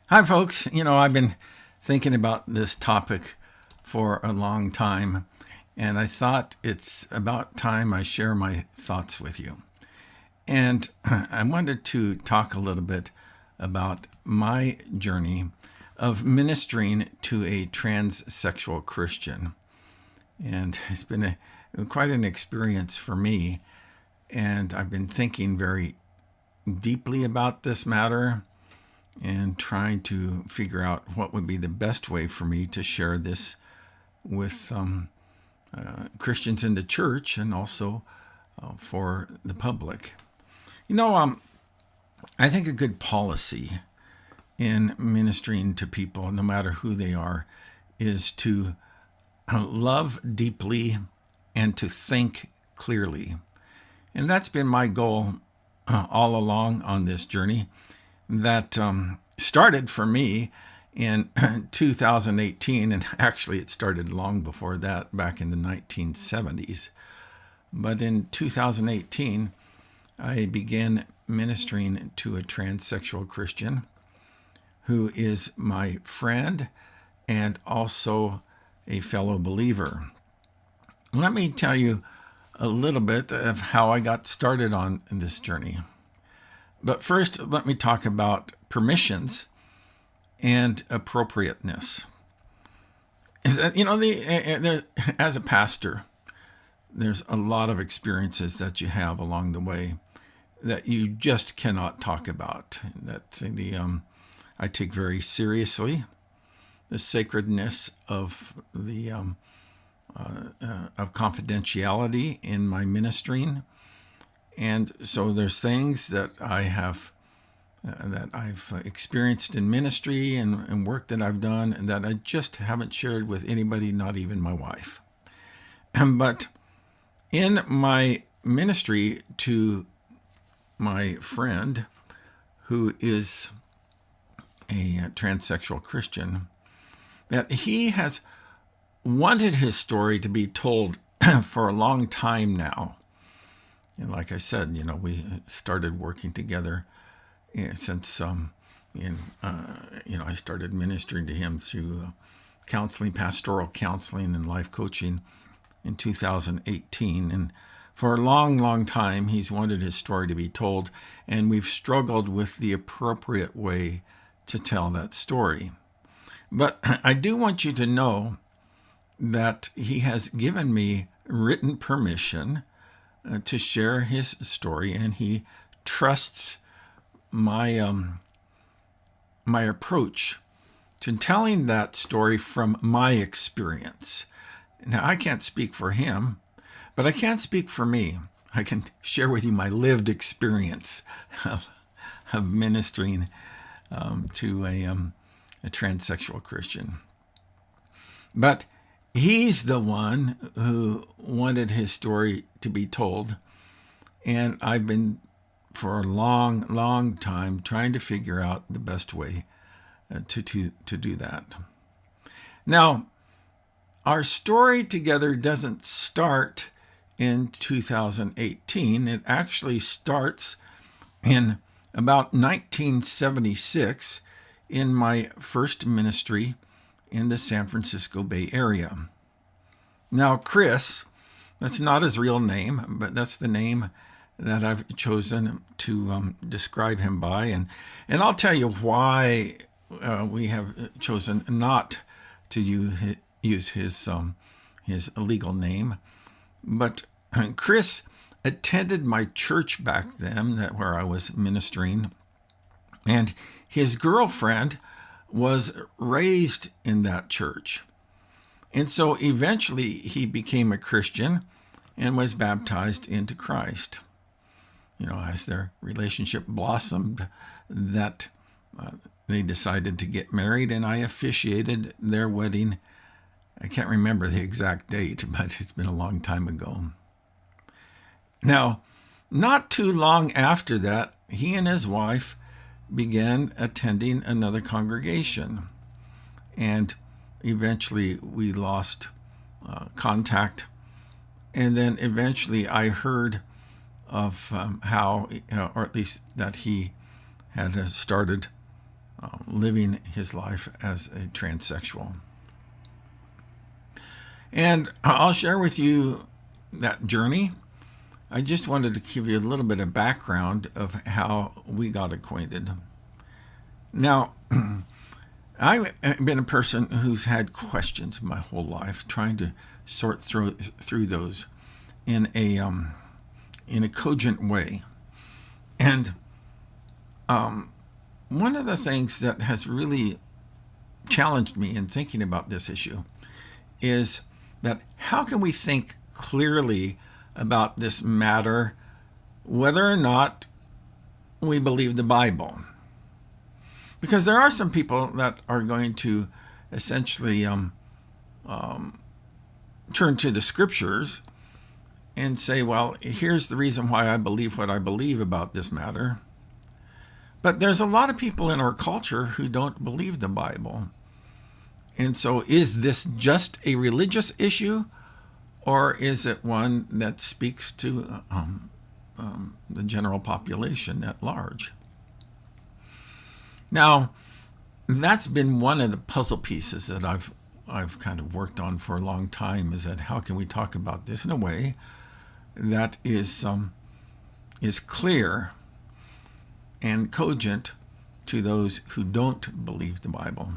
Hi, folks. I've been thinking about this topic for a long time, and I thought it's about time I share my thoughts with you. And I wanted to talk a little bit about my journey of ministering to a transsexual Christian. And it's been quite an experience for me, and I've been thinking very deeply about this matter and trying to figure out what would be the best way for me to share this with Christians in the church and also for the public. I think a good policy in ministering to people, no matter who they are, is to love deeply and to think clearly. And that's been my goal all along on this journey that started for me in 2018, and actually it started long before that, back in the 1970s. But in 2018, I began ministering to a transsexual Christian who is my friend and also a fellow believer. Let me tell you a little bit of how I got started on this journey. But first, let me talk about permissions and appropriateness. Is that, as a pastor, there's a lot of experiences that you have along the way that you just cannot talk about. I take very seriously the sacredness of of confidentiality in my ministering. And so there's things that I've experienced in ministry and work that I've done and that I just haven't shared with anybody, not even my wife. But in my ministry to my friend who is a transsexual Christian, that he has wanted his story to be told for a long time now. And like I said, we started working together since, I started ministering to him through counseling, pastoral counseling, and life coaching in 2018. And for a long, long time, he's wanted his story to be told, and we've struggled with the appropriate way to tell that story. But I do want you to know that he has given me written permission to share his story, and he trusts my my approach to telling that story from my experience. Now, I can't speak for him, but I can speak for me. I can share with you my lived experience of ministering to a transsexual Christian. But he's the one who wanted his story to be told. And I've been, for a long, long time, trying to figure out the best way to do that. Now, our story together doesn't start in 2018. It actually starts in about 1976 in my first ministry in the San Francisco Bay Area. Now, Chris, that's not his real name, but that's the name that I've chosen to describe him by. And I'll tell you why we have chosen not to use his legal name. But Chris attended my church back then, where I was ministering, and his girlfriend was raised in that church. And so eventually he became a Christian and was baptized into Christ. As their relationship blossomed, that they decided to get married, and I officiated their wedding. I can't remember the exact date, but it's been a long time ago. Now, not too long after that, he and his wife began attending another congregation. And eventually we lost contact. And then eventually I heard of how, or at least that he had started living his life as a transsexual. And I'll share with you that journey. I just wanted to give you a little bit of background of how we got acquainted. Now, I've been a person who's had questions my whole life, trying to sort through those in a cogent way. And one of the things that has really challenged me in thinking about this issue is that how can we think clearly about this matter, whether or not we believe the Bible? Because there are some people that are going to essentially turn to the scriptures and say, well, here's the reason why I believe what I believe about this matter. But there's a lot of people in our culture who don't believe the Bible. And so is this just a religious issue, or is it one that speaks to the general population at large? Now, that's been one of the puzzle pieces that I've kind of worked on for a long time, is that how can we talk about this in a way that is clear and cogent to those who don't believe the Bible.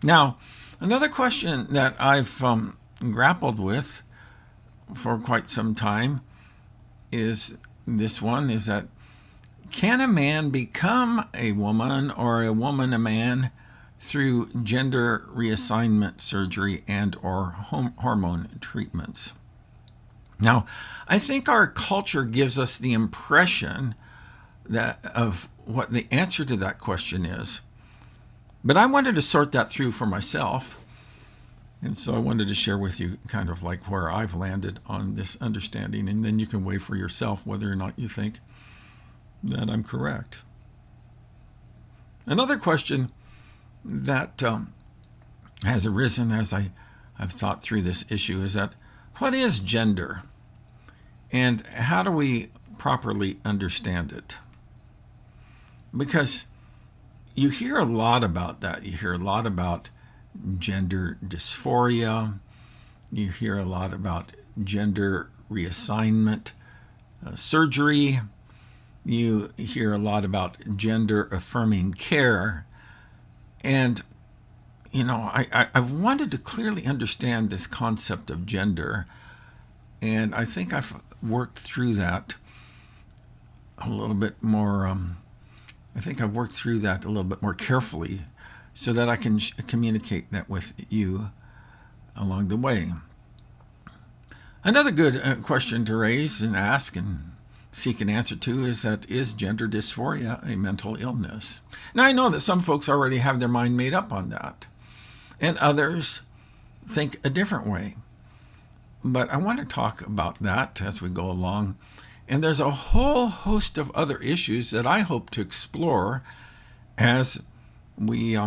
Now, another question that I've grappled with for quite some time is this one, is that can a man become a woman or a woman a man through gender reassignment surgery and or hormone treatments? Now, I think our culture gives us the impression that of what the answer to that question is. But I wanted to sort that through for myself. And so I wanted to share with you kind of like where I've landed on this understanding. And then you can weigh for yourself whether or not you think that I'm correct. Another question that has arisen as I've thought through this issue is that what is gender? And how do we properly understand it? Because you hear a lot about that. You hear a lot about gender dysphoria. You hear a lot about gender reassignment surgery. You hear a lot about gender affirming care. And, you know, I've wanted to clearly understand this concept of gender. And I think I've worked through that a little bit more. I think I've worked through that a little bit more carefully so that I can communicate that with you along the way. Another good question to raise and ask and seek an answer to is that, is gender dysphoria a mental illness? Now, I know that some folks already have their mind made up on that, and others think a different way. But I want to talk about that as we go along. And there's a whole host of other issues that I hope to explore as we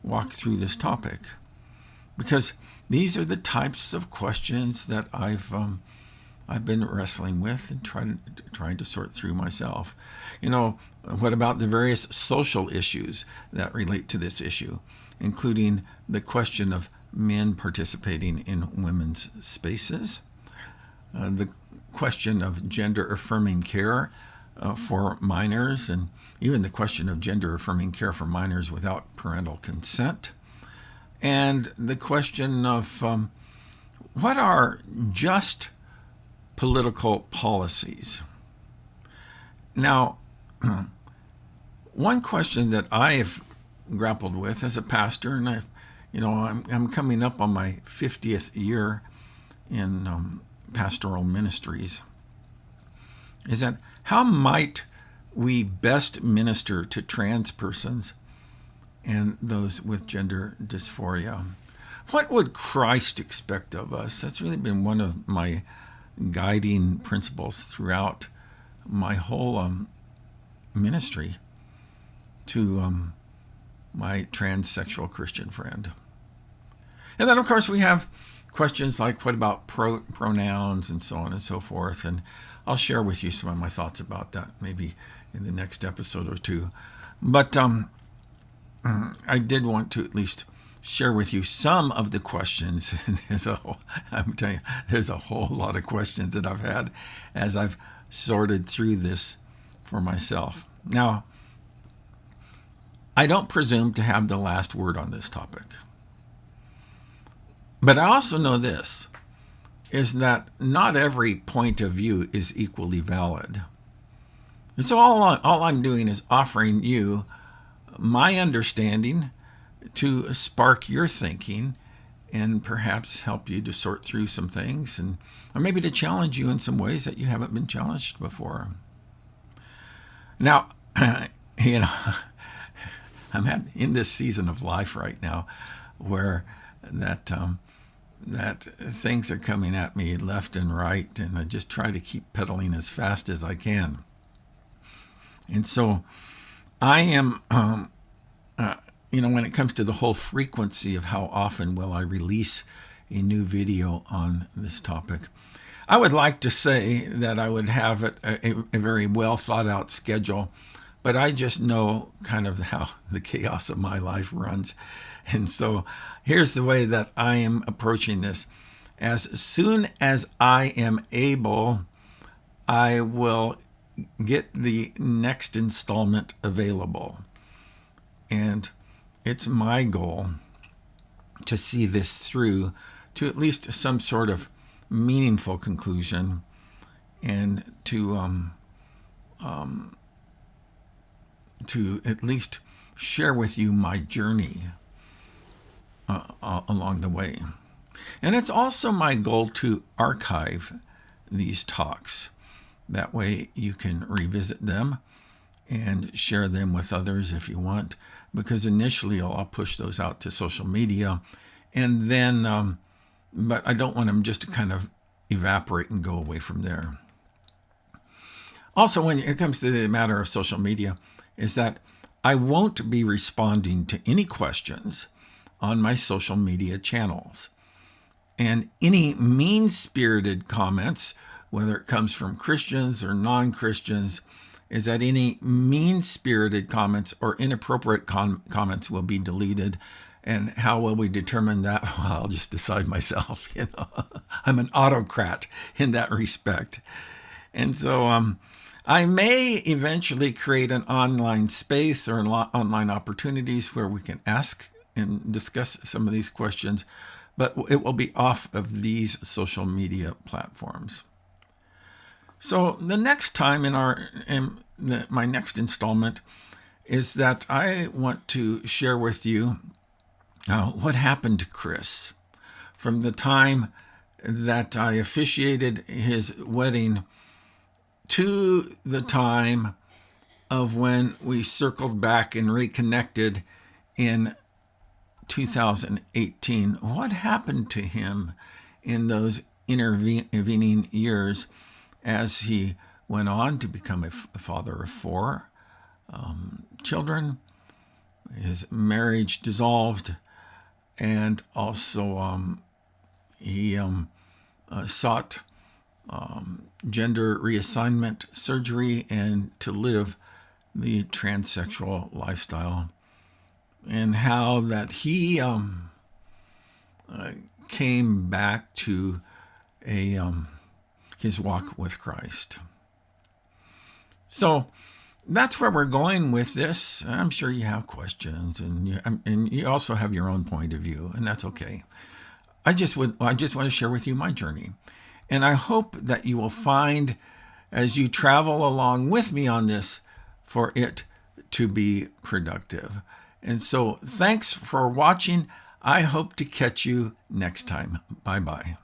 walk through this topic. Because these are the types of questions that I've been wrestling with and trying to sort through myself. You know, what about the various social issues that relate to this issue, including the question of men participating in women's spaces, the question of gender-affirming care for minors, and even the question of gender-affirming care for minors without parental consent, and the question of what are just political policies. Now, one question that I've grappled with as a pastor, and I'm coming up on my 50th year in pastoral ministries, is that how might we best minister to trans persons and those with gender dysphoria? What would Christ expect of us? That's really been one of my guiding principles throughout my whole ministry to my transsexual Christian friend. And then, of course, we have questions like, what about pronouns and so on and so forth? And I'll share with you some of my thoughts about that maybe in the next episode or two. But I did want to at least share with you some of the questions. I'm telling you, there's a whole lot of questions that I've had as I've sorted through this for myself. Now, I don't presume to have the last word on this topic. But I also know this, is that not every point of view is equally valid. And so all I'm doing is offering you my understanding to spark your thinking and perhaps help you to sort through some things, and or maybe to challenge you in some ways that you haven't been challenged before. Now, you know, I'm in this season of life right now where that things are coming at me left and right, and I just try to keep pedaling as fast as I can. And so I am, when it comes to the whole frequency of how often will I release a new video on this topic, I would like to say that I would have a very well thought out schedule, but I just know kind of how the chaos of my life runs. And so here's the way that I am approaching this. As soon as I am able, I will get the next installment available. And it's my goal to see this through to at least some sort of meaningful conclusion, and to at least share with you my journey along the way. And it's also my goal to archive these talks. That way you can revisit them and share them with others if you want, because initially I'll push those out to social media, and then but I don't want them just to kind of evaporate and go away from there. Also, when it comes to the matter of social media, is that I won't be responding to any questions on my social media channels. And any mean-spirited comments, whether it comes from Christians or non-Christians, is that any mean-spirited comments or inappropriate comments will be deleted. And how will we determine that? Well, I'll just decide myself. I'm an autocrat in that respect. And so I may eventually create an online space or online opportunities where we can ask and discuss some of these questions, but it will be off of these social media platforms. So the next time my next installment is that I want to share with you what happened to Chris from the time that I officiated his wedding to the time of when we circled back and reconnected in 2018. What happened to him in those intervening years as he went on to become a father of 4 children? His marriage dissolved, and also he sought gender reassignment surgery and to live the transsexual lifestyle, and how that he came back to his walk with Christ. So that's where we're going with this. I'm sure you have questions, and you also have your own point of view, and that's okay. I just want to share with you my journey, and I hope that you will find, as you travel along with me on this, for it to be productive. And so thanks for watching. I hope to catch you next time. Bye-bye.